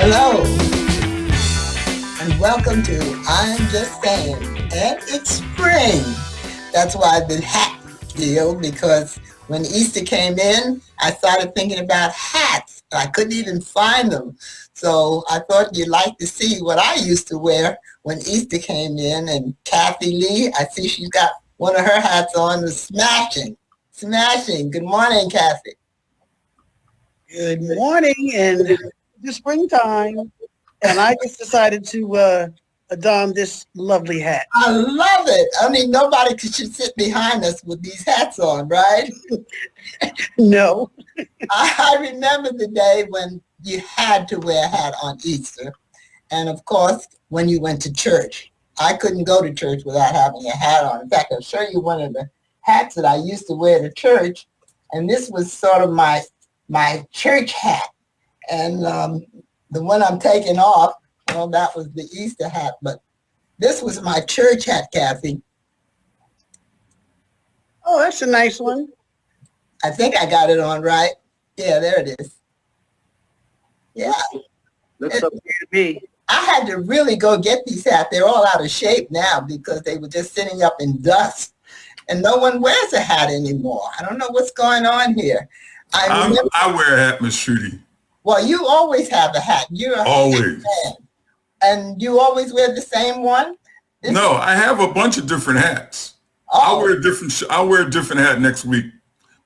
Hello, and welcome to I'm Just Saying. And it's spring. That's why the hat deal, because when Easter came in, I started thinking about hats. I couldn't even find them. So I thought you'd like to see what I used to wear when Easter came in. And Kathy Lee, I see she's got one of her hats on, is smashing. Smashing. Good morning, Kathy. Good morning, and the springtime, and I just decided to don this lovely hat. I love it. I mean, nobody should sit behind us with these hats on, right? No. I remember the day when you had to wear a hat on Easter. And of course, when you went to church. I couldn't go to church without having a hat on. In fact, I'll show you one of the hats that I used to wear to church. And this was sort of my church hat. And the one I'm taking off, well, that was the Easter hat. But this was my church hat, Kathy. Oh, that's a nice one. I think I got it on right. Yeah, there it is. Yeah. Looks okay to me. I had to really go get these hats. They're all out of shape now because they were just sitting up in dust. And no one wears a hat anymore. I don't know what's going on here. I wear a hat, Miss Shruti. Well, you always have a hat. You're a always. Hat man. And you always wear the same one? No, I have a bunch of different hats. Oh. I'll wear a different hat next week.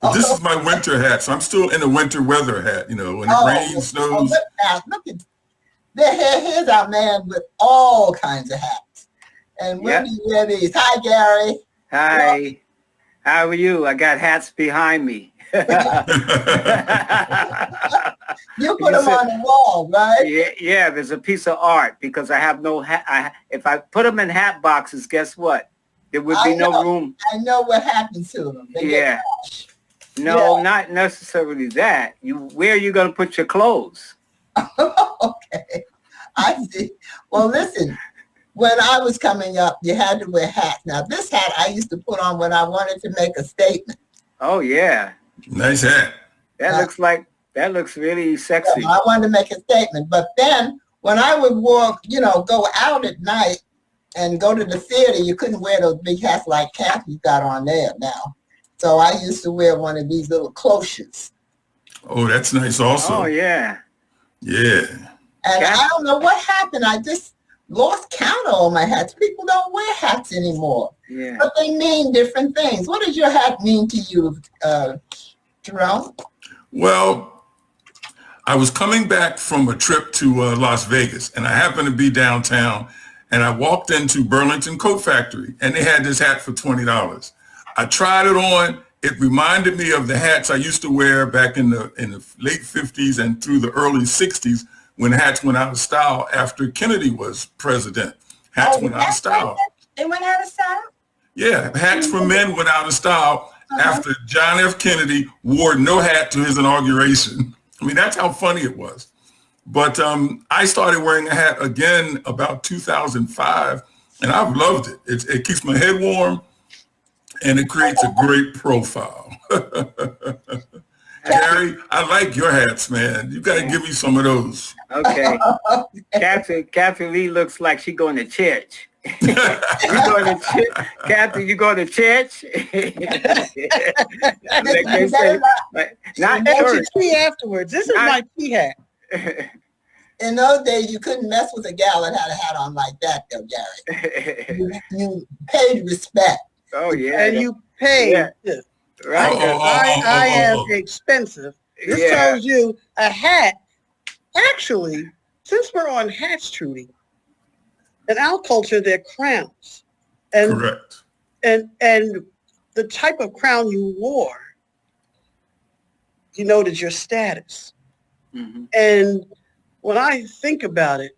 But this is my winter hat, so I'm still in a winter weather hat, when it rains, snows. Look at here's our man with all kinds of hats. And when do you wear these? Hi, Gary. Hi. Well, how are you? I got hats behind me. You put them on the wall, right? Yeah, there's a piece of art because I have no hat. If I put them in hat boxes, guess what? There would be no room. I know what happens to them. They get trash. No, not necessarily that. Where are you going to put your clothes? Okay, I see. Well, listen, when I was coming up, you had to wear hats. Now, this hat I used to put on when I wanted to make a statement. Oh, yeah. Nice hat. That looks really sexy. I wanted to make a statement. But then when I would go out at night and go to the theater, you couldn't wear those big hats like Kathy's got on there now. So I used to wear one of these little cloches. Oh, that's nice also. Oh, yeah. Yeah. And I don't know what happened. I just lost count of all my hats. People don't wear hats anymore. Yeah. But they mean different things. What does your hat mean to you, Jerome? Well, I was coming back from a trip to Las Vegas, and I happened to be downtown, and I walked into Burlington Coat Factory, and they had this hat for $20. I tried it on. It reminded me of the hats I used to wear back in the late 50s and through the early 60s when hats went out of style after Kennedy was president. Hats went out of style. They went out of style? Yeah, hats for men went out of style after John F. Kennedy wore no hat to his inauguration. I mean, that's how funny it was. But I started wearing a hat again about 2005, and I've loved it. It keeps my head warm, and it creates a great profile. Gary, I like your hats, man. You got to give me some of those. Okay. Kathy Lee looks like she's going to church. Kathy, you going to church? Not church. Tea afterwards. This is my tea hat. In those days, you couldn't mess with a gal that had a hat on like that, though, Gary. You paid respect. Oh, yeah. And you paid. Yeah. Right. I am expensive. This tells you a hat. Actually, since we're on hats, Trudy, in our culture, they're crowns. And, correct. And the type of crown you wore denoted your status. Mm-hmm. And when I think about it,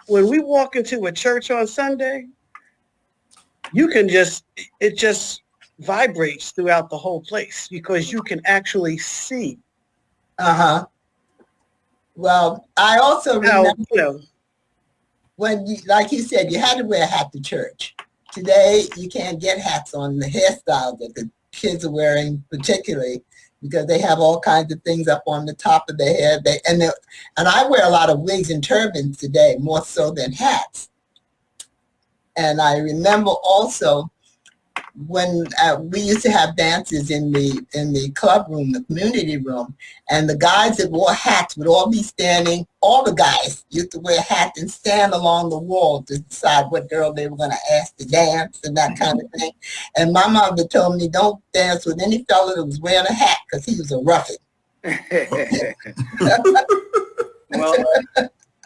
when we walk into a church on Sunday, it just vibrates throughout the whole place because you can actually see. Uh-huh. Well, I also remember when, like you said, you had to wear a hat to church. Today, you can't get hats on the hairstyles that the kids are wearing particularly. because they have all kinds of things up on the top of their head. And I wear a lot of wigs and turbans today, more so than hats. And I remember also when we used to have dances in the club room, the community room, and the guys that wore hats would all be standing. All the guys used to wear hats and stand along the wall to decide what girl they were going to ask to dance and that kind of thing. And my mother told me, don't dance with any fella that was wearing a hat because he was a roughie.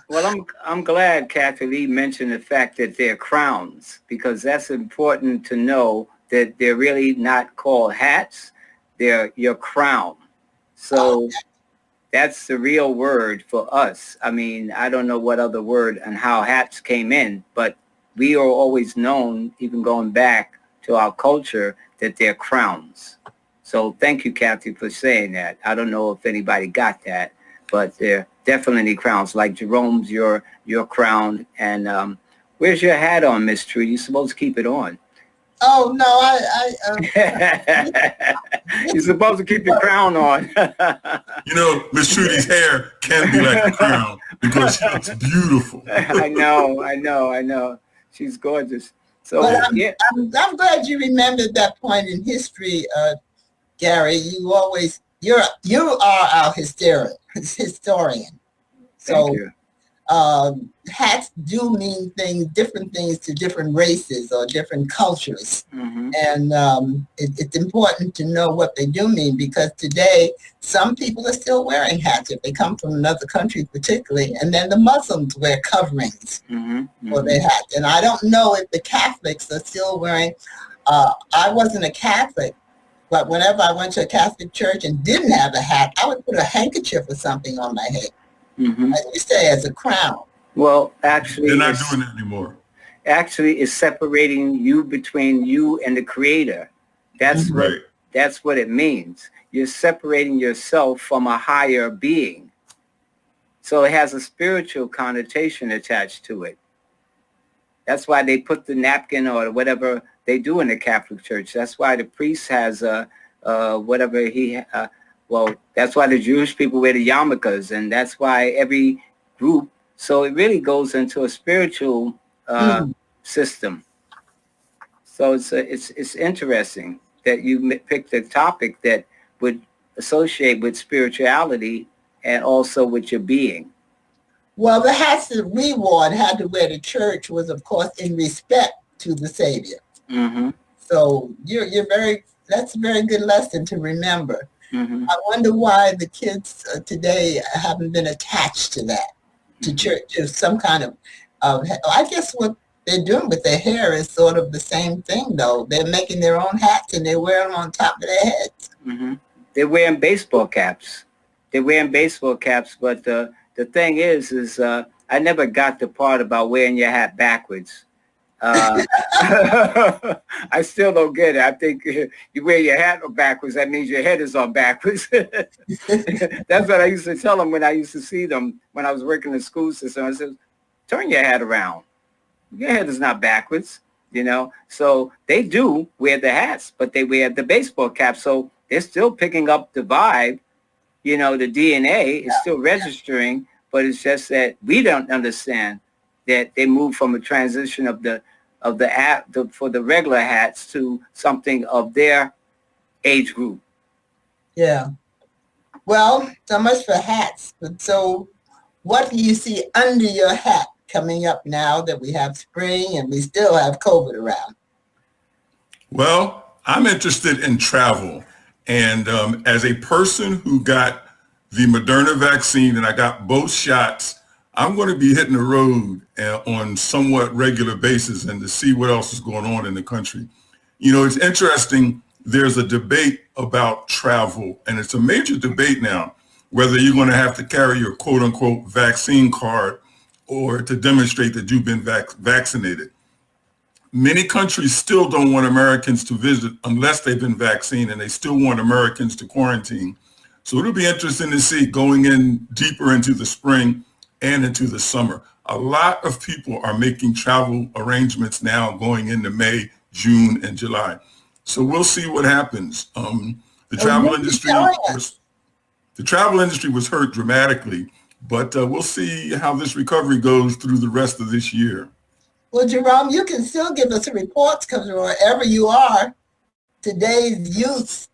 Well, I'm glad Kathy Lee mentioned the fact that they're crowns, because that's important to know that they're really not called hats. They're your crown. So that's the real word for us. I mean, I don't know what other word and how hats came in, but we are always known, even going back to our culture, that they're crowns. So thank you, Kathy, for saying that. I don't know if anybody got that, but they're definitely crowns. Like Jerome's your crown. And where's your hat on, Miss Trudy? You're supposed to keep it on. Oh, no, You're supposed to keep your crown on. You know, Miss Trudy's hair can be like a crown because she looks beautiful. I know. She's gorgeous. So I'm glad you remembered that point in history, Gary. You are our historian. So thank you. Hats do mean different things to different races or different cultures. Mm-hmm. And it's important to know what they do mean, because today some people are still wearing hats if they come from another country particularly, and then the Muslims wear coverings for their hats. And I don't know if the Catholics are still wearing, I wasn't a Catholic, but whenever I went to a Catholic church and didn't have a hat, I would put a handkerchief or something on my head. Mm-hmm. As you say, as a crown. Well, actually, they're not doing that anymore. Actually, it's separating you between you and the Creator. That's right. That's what it means. You're separating yourself from a higher being. So it has a spiritual connotation attached to it. That's why they put the napkin or whatever they do in the Catholic Church. That's why the priest has whatever he. Well, that's why the Jewish people wear the yarmulkes, and that's why every group. So it really goes into a spiritual system. So it's interesting that you picked a topic that would associate with spirituality and also with your being. Well, the hats that we wore and had to wear to church was, of course, in respect to the Savior. Mm-hmm. So that's a very good lesson to remember. Mm-hmm. I wonder why the kids today haven't been attached to that, to church, to some kind of, I guess what they're doing with their hair is sort of the same thing, though. They're making their own hats and they wear them on top of their heads. Mm-hmm. They're wearing baseball caps. But the thing is I never got the part about wearing your hat backwards. I still don't get it. I think you wear your hat backwards, that means your head is on backwards. That's what I used to tell them when I used to see them when I was working in the school system. I said, turn your hat around. Your head is not backwards, So they do wear the hats, but they wear the baseball cap. So they're still picking up the vibe, the DNA is still registering, but it's just that we don't understand that they move from a transition of the for the regular hats to something of their age group. Yeah. Well, so much for hats. But so what do you see under your hat coming up now that we have spring and we still have COVID around? Well, I'm interested in travel. And as a person who got the Moderna vaccine and I got both shots, I'm going to be hitting the road on somewhat regular basis and to see what else is going on in the country. It's interesting. There's a debate about travel, and it's a major debate now, whether you're going to have to carry your quote unquote vaccine card or to demonstrate that you've been vaccinated. Many countries still don't want Americans to visit unless they've been vaccinated, and they still want Americans to quarantine. So it'll be interesting to see going in deeper into the spring and into the summer. A lot of people are making travel arrangements now going into May, June, and July. So we'll see what happens. The travel industry was hurt dramatically, but we'll see how this recovery goes through the rest of this year. Well, Jerome, you can still give us reports because wherever you are, today's use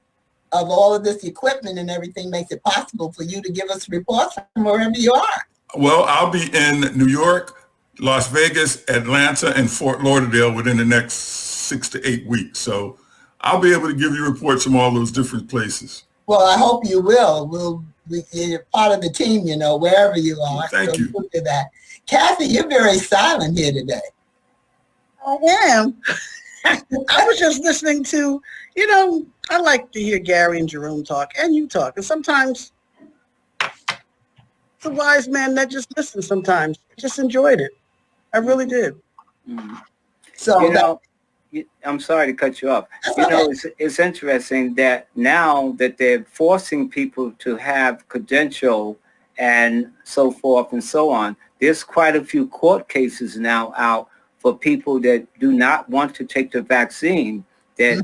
of all of this equipment and everything makes it possible for you to give us reports from wherever you are. Well, I'll be in New York, Las Vegas, Atlanta, and Fort Lauderdale within the next 6 to 8 weeks. So I'll be able to give you reports from all those different places. Well, I hope you will. You're part of the team, wherever you are. Thank you. Look at that. Kathy, you're very silent here today. I am. I was just listening to, I like to hear Gary and Jerome talk, and you talk. And sometimes it's a wise man that just listens sometimes. Just enjoyed it. I really did. Mm-hmm. So, I'm sorry to cut you off. It's interesting that now that they're forcing people to have credential and so forth and so on, there's quite a few court cases now out for people that do not want to take the vaccine, that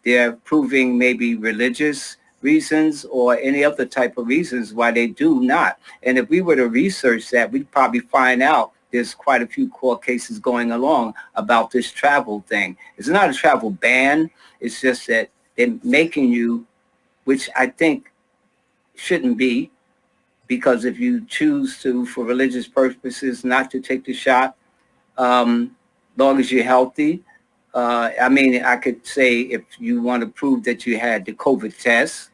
they're proving maybe religious reasons or any other type of reasons why they do not. And if we were to research that, we'd probably find out there's quite a few court cases going along about this travel thing. It's not a travel ban. It's just that they're making you, which I think shouldn't be, because if you choose to, for religious purposes, not to take the shot, long as you're healthy. I could say if you want to prove that you had the COVID test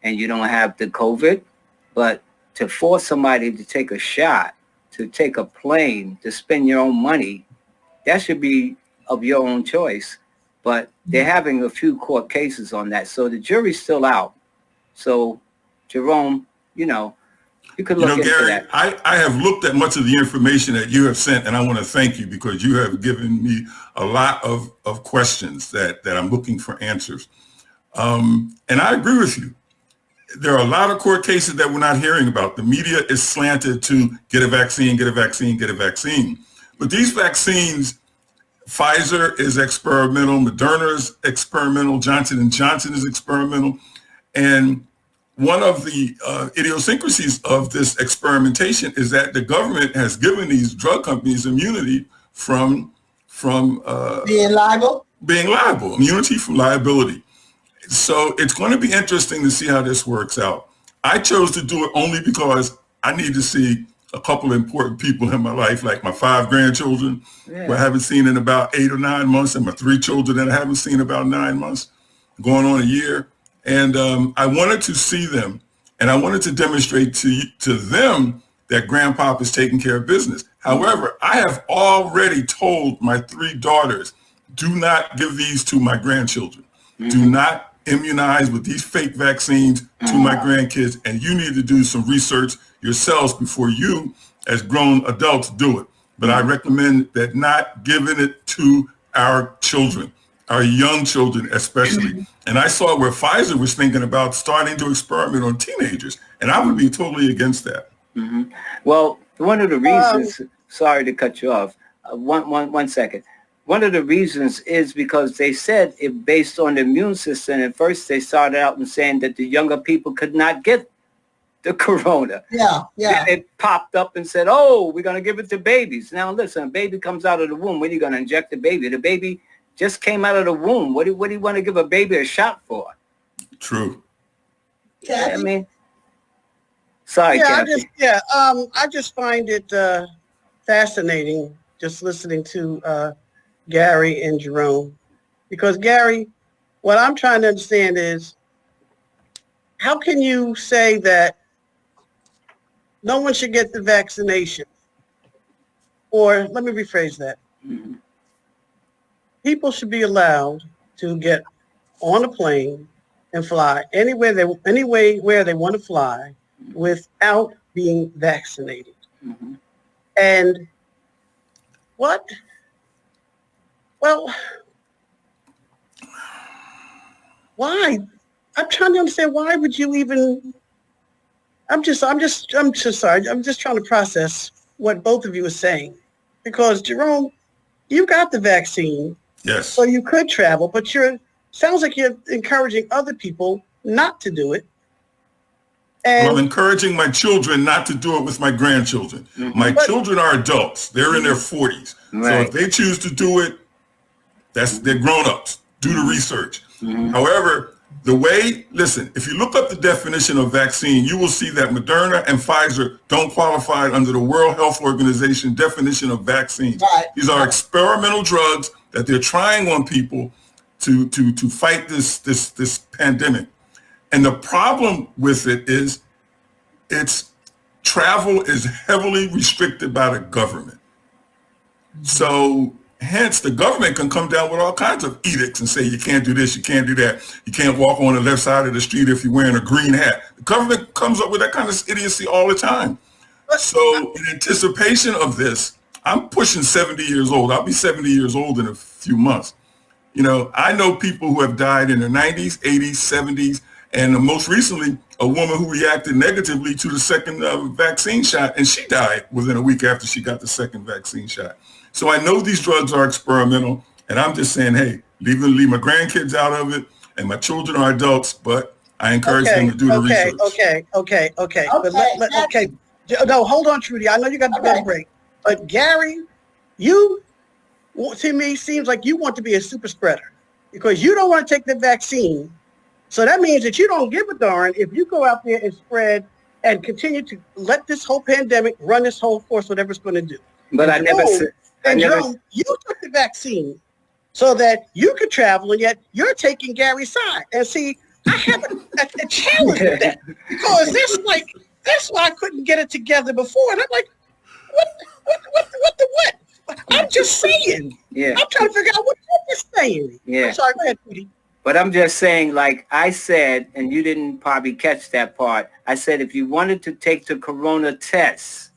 and you don't have the COVID, but to force somebody to take a shot, to take a plane, to spend your own money, that should be of your own choice. But they're having a few court cases on that. So the jury's still out. So, Jerome, you could look into Gary, that. I have looked at much of the information that you have sent, and I want to thank you because you have given me a lot of questions that I'm looking for answers. And I agree with you. There are a lot of court cases that we're not hearing about. The media is slanted to get a vaccine, get a vaccine, get a vaccine. But these vaccines, Pfizer is experimental, Moderna is experimental, Johnson & Johnson is experimental. And one of the idiosyncrasies of this experimentation is that the government has given these drug companies immunity from being liable, immunity from liability. So it's going to be interesting to see how this works out. I chose to do it only because I need to see a couple of important people in my life, like my 5 grandchildren who I haven't seen in about 8 or 9 months, and my 3 children that I haven't seen about 9 months, going on a year. And I wanted to see them, and I wanted to demonstrate to them that Grandpop is taking care of business. However, I have already told my 3 daughters, do not give these to my grandchildren. Do not immunize with these fake vaccines to my grandkids, and you need to do some research yourselves before you, as grown adults, do it. But I recommend that not giving it to our children, our young children especially. And I saw where Pfizer was thinking about starting to experiment on teenagers, and I would be totally against that. Well, one of the reasons, sorry to cut you off, one second. One of the reasons is because they said it based on the immune system. At first, they started out and saying that the younger people could not get the corona. Then it popped up and said, oh, we're going to give it to babies. Now, listen, a baby comes out of the womb. When are you going to inject the baby? The baby just came out of the womb. What do you want to give a baby a shot for? True. I mean, sorry, Kathy. I just find it fascinating just listening to Gary and Jerome, because Gary, what I'm trying to understand is, how can you say that no one should get the vaccination? Or let me rephrase that. People should be allowed to get on a plane and fly anywhere they want to fly without being vaccinated. And what? Well, why? I'm trying to understand, why would you even, I'm just sorry. I'm just trying to process what both of you are saying, because Jerome, you got the vaccine. Yes. So you could travel, but you're sounds like you're encouraging other people not to do it. And I'm encouraging my children not to do it with my grandchildren. My children are adults. They're in their 40s. Right. So if they choose to do it, they're grown-ups. Do the research. However, listen, if you look up the definition of vaccine, you will see that Moderna and Pfizer don't qualify under the World Health Organization definition of vaccines. Right. These are experimental drugs that they're trying on people to fight this pandemic. And the problem with it is travel is heavily restricted by the government. So hence the government can come down with all kinds of edicts and say you can't do this, you can't do that, you can't walk on the left side of the street if you're wearing a green hat. The government comes up with that kind of idiocy all the time. So in anticipation of this, I'm pushing 70 years old. I'll be 70 years old in a few months. You know, I know people who have died in their 90s, 80s, 70s, and most recently, a woman who reacted negatively to the second vaccine shot, and she died within a week after she got the second vaccine shot. So I know these drugs are experimental, and I'm just saying, hey, leave my grandkids out of it, and my children are adults, but I encourage them to do the research. Okay. No, hold on, Trudy. I know you got to go to break. But Gary, you, to me, seems like you want to be a super spreader because you don't want to take the vaccine. So that means that you don't give a darn if you go out there and spread and continue to let this whole pandemic run this whole force, whatever it's going to do. But I never said. Jerome, you took the vaccine so that you could travel, and yet you're taking Gary's side. And see, I have a challenge with that because that's why I couldn't get it together before. And I'm like, what? I'm just saying. Yeah. I'm trying to figure out what you're saying. Yeah. I'm sorry, go ahead, Trudy. But I'm just saying, like I said, and you didn't probably catch that part. I said if you wanted to take the corona test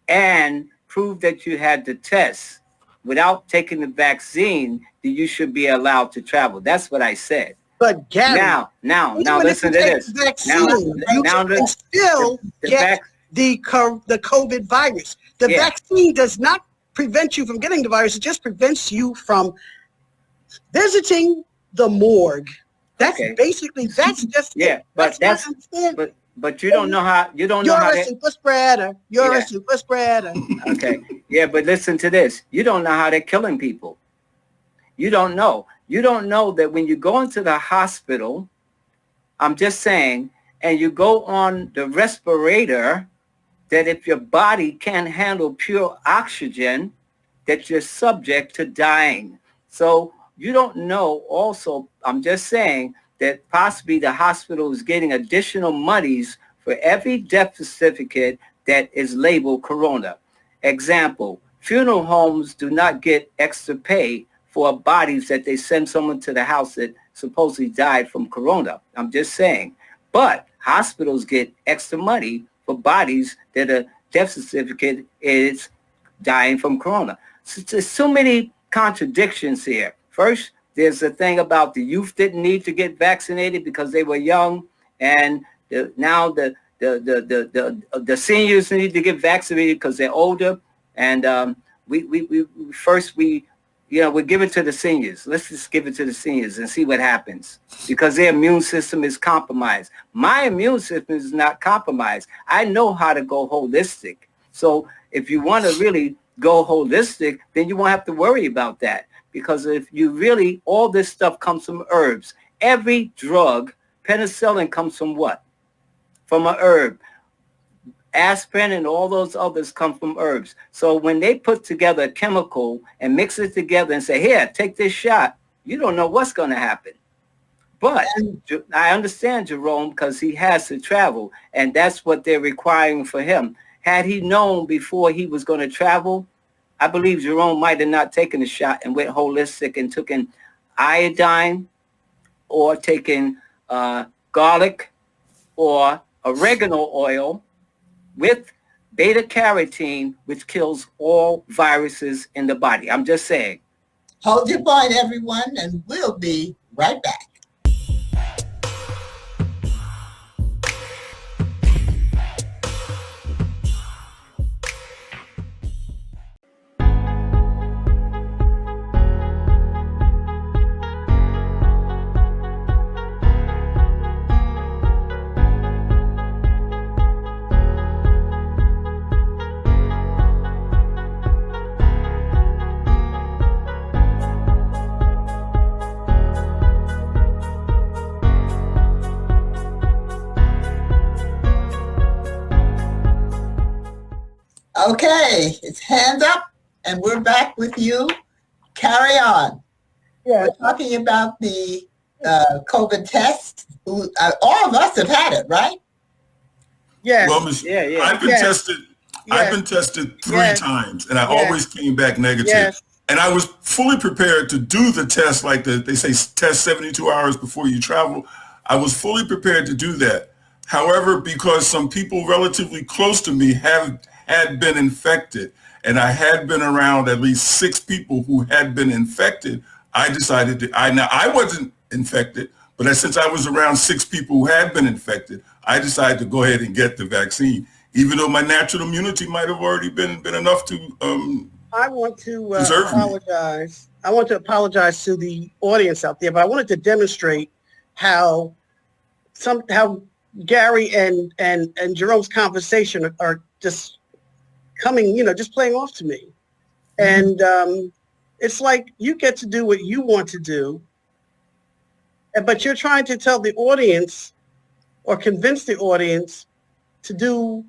and prove that you had the test without taking the vaccine, then you should be allowed to travel. That's what I said. But Gary, now listen to this. Vaccine, you can still get the COVID virus. The vaccine does not prevent you from getting the virus. It just prevents you from visiting the morgue. That's basically, that's just it. But you don't know how, You're a super spreader. You're a super spreader. Okay. Yeah, but listen to this. You don't know how they're killing people. You don't know. You don't know that when you go into the hospital, I'm just saying, and you go on the respirator, that if your body can't handle pure oxygen, that you're subject to dying. So you don't know also, I'm just saying, that possibly the hospital is getting additional monies for every death certificate that is labeled corona. Example, funeral homes do not get extra pay for bodies that they send someone to the house that supposedly died from corona. I'm just saying. But hospitals get extra money for bodies that a death certificate is dying from corona. So there's so many contradictions here. First, there's a thing about the youth didn't need to get vaccinated because they were young, and now the seniors need to get vaccinated because they're older. And we're give it to the seniors. Let's just give it to the seniors and see what happens because their immune system is compromised. My immune system is not compromised. I know how to go holistic. So if you want to really go holistic, then you won't have to worry about that. Because if you really, all this stuff comes from herbs. Every drug, penicillin comes from what? From an herb. Aspirin and all those others come from herbs. So when they put together a chemical and mix it together and say, here, take this shot, you don't know what's going to happen. But I understand Jerome because he has to travel, and that's what they're requiring for him. Had he known before he was going to travel, I believe Jerome might have not taken the shot and went holistic and took in iodine or taken garlic or oregano oil with beta carotene, which kills all viruses in the body. I'm just saying. Hold your point, everyone, and we'll be right back. Okay, it's hands up, and we're back with you. Carry on. Yeah. We're talking about the COVID test. All of us have had it, right? Yes. Well, I've been tested. I've been tested 3 times, and I always came back negative. Yes. And I was fully prepared to do the test, like they say, test 72 hours before you travel. I was fully prepared to do that. However, because some people relatively close to me had been infected, and I had been around at least 6 people who had been infected, I decided to. Now I wasn't infected, but since I was around 6 people who had been infected, I decided to go ahead and get the vaccine, even though my natural immunity might have already been enough to. I want to apologize. I want to apologize to the audience out there, but I wanted to demonstrate how Gary and Jerome's conversation are just coming, just playing off to me. And it's like you get to do what you want to do, but you're trying to tell the audience or convince the audience to do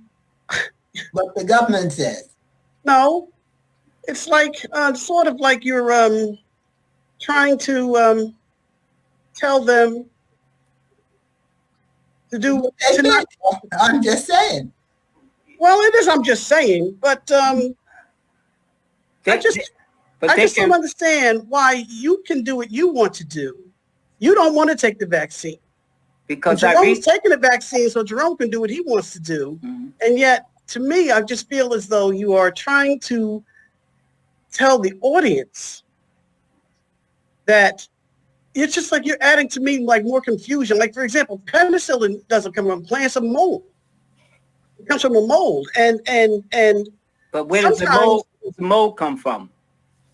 what the government says. No, it's like sort of like you're trying to tell them to do. I'm just saying. Well, it is. I'm just saying, but I just don't understand why you can do what you want to do. You don't want to take the vaccine because Jerome's taking the vaccine, so Jerome can do what he wants to do, and yet to me, I just feel as though you are trying to tell the audience that it's just like you're adding to me like more confusion. Like, for example, penicillin doesn't come from plants of mold. It comes from a mold. But where does the mold come from?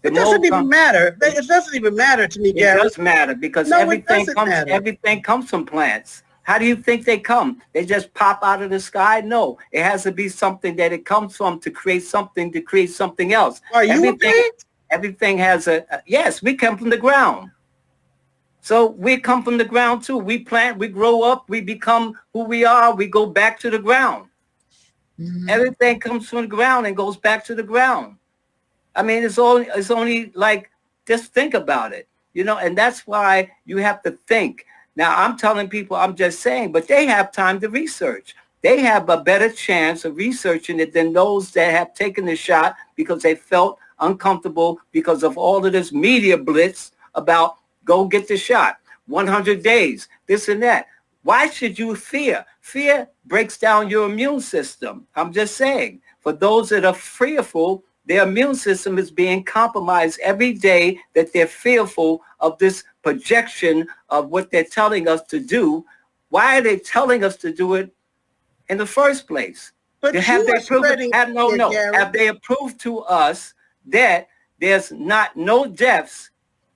It doesn't even matter. It doesn't even matter to me, Gary. It does matter because everything comes from plants. How do you think they come? They just pop out of the sky? No, it has to be something that it comes from to create something else. Are you a plant? Everything has yes, we come from the ground. So we come from the ground too. We plant, we grow up, we become who we are, we go back to the ground. Mm-hmm. Everything comes from the ground and goes back to the ground. I mean, it's only like, just think about it, and that's why you have to think. Now, I'm telling people, I'm just saying, but they have time to research. They have a better chance of researching it than those that have taken the shot because they felt uncomfortable because of all of this media blitz about go get the shot, 100 days, this and that. Why should you fear? Fear breaks down your immune system. I'm just saying, for those that are fearful, their immune system is being compromised every day that they're fearful of this projection of what they're telling us to do. Why are they telling us to do it in the first place? But have they approved to us that there's no deaths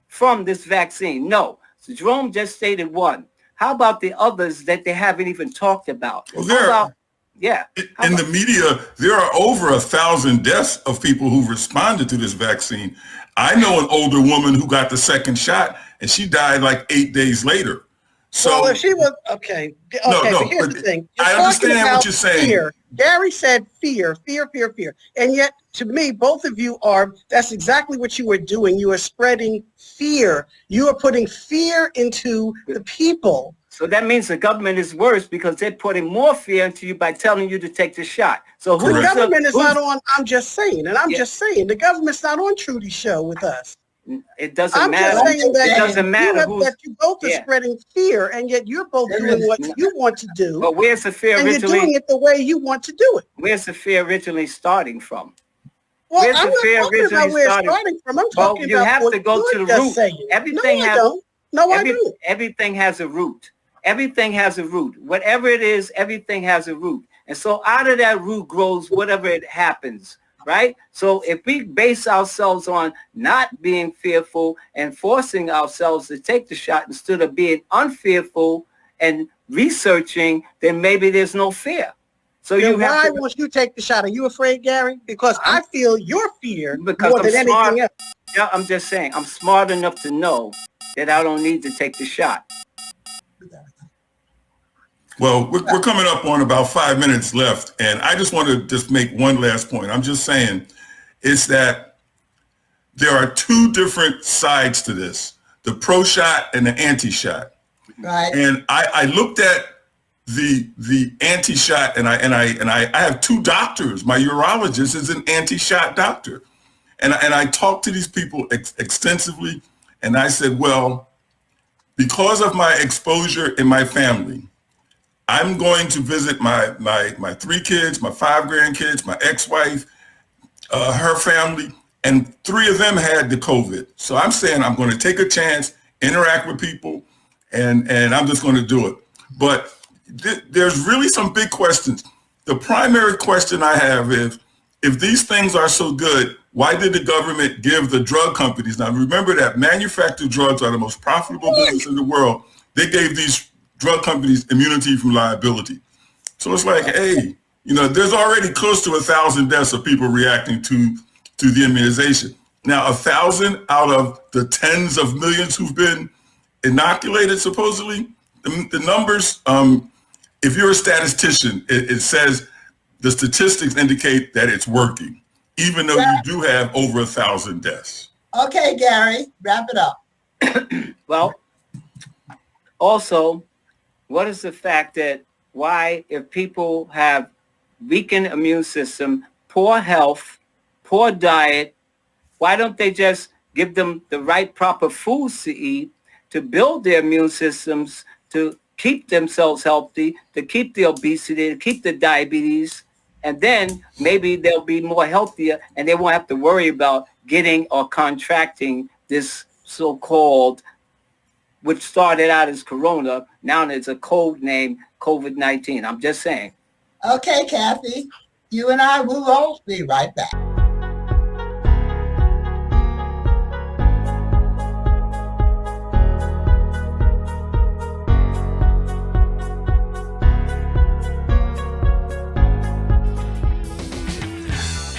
from this vaccine? No. So Jerome just stated one. How about the others that they haven't even talked about? Well, in the media, there are over 1,000 deaths of people who responded to this vaccine. I know an older woman who got the second shot, and she died like 8 days later. So, well, if she was but here's the thing. I understand what you're saying. Fear. Gary said fear. And yet, to me, both of you that's exactly what you are doing. You are spreading fear. You are putting fear into the people. So that means the government is worse because they're putting more fear into you by telling you to take the shot. So the government is not on, I'm just saying, the government's not on Trudy's show with us. It doesn't matter. It doesn't matter. That you both are spreading fear, and yet you're both doing what you want to do. But where's the fear originally? And you're doing it the way you want to do it. Where's the fear originally starting from? Well, I'm not talking about where it's starting from. I'm talking about you have to go to the root. Everything Everything has a root. Everything has a root. Whatever it is, everything has a root. And so out of that root grows whatever it happens, right? So if we base ourselves on not being fearful and forcing ourselves to take the shot instead of being unfearful and researching, then maybe there's no fear. So why won't you take the shot? Are you afraid, Gary? Because I feel your fear more than anything else. Yeah, I'm just saying, I'm smart enough to know that I don't need to take the shot. Well, we're coming up on about 5 minutes left, and I just want to just make one last point. I'm just saying, it's that there are two different sides to this: the pro-shot and the anti-shot. Right. And I looked at the anti-shot, and I have two doctors. My urologist is an anti-shot doctor, and I talked to these people extensively, and I said, well, because of my exposure in my family, I'm going to visit my 3 kids, my 5 grandkids, my ex-wife, her family, and 3 of them had the COVID. So I'm saying I'm going to take a chance, interact with people, and I'm just going to do it. But there's really some big questions. The primary question I have is, if these things are so good, why did the government give the drug companies? Now, remember that manufactured drugs are the most profitable business in the world. They gave these drug companies immunity from liability. So it's like, hey, there's already close to 1,000 deaths of people reacting to the immunization. Now, 1,000 out of the tens of millions who've been inoculated, supposedly, the numbers, if you're a statistician, it says the statistics indicate that it's working, even though you do have over 1,000 deaths. Okay, Gary, wrap it up. Well, also, what is the fact that why, if people have weakened immune system, poor health, poor diet, why don't they just give them the right proper foods to eat to build their immune systems, to keep themselves healthy, to keep the obesity, to keep the diabetes, and then maybe they'll be more healthier and they won't have to worry about getting or contracting this so-called, which started out as corona, now it's a code name, COVID-19. I'm just saying. Okay, Kathy, you and I will all be right back.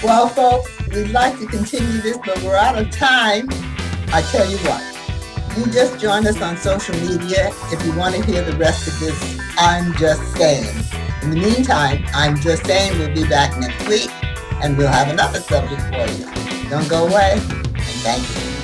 Well, folks, we'd like to continue this, but we're out of time. I tell you what, you just join us on social media if you want to hear the rest of this I'm Just Saying. In the meantime, I'm Just Saying we'll be back next week, and we'll have another subject for you. Don't go away, and thank you.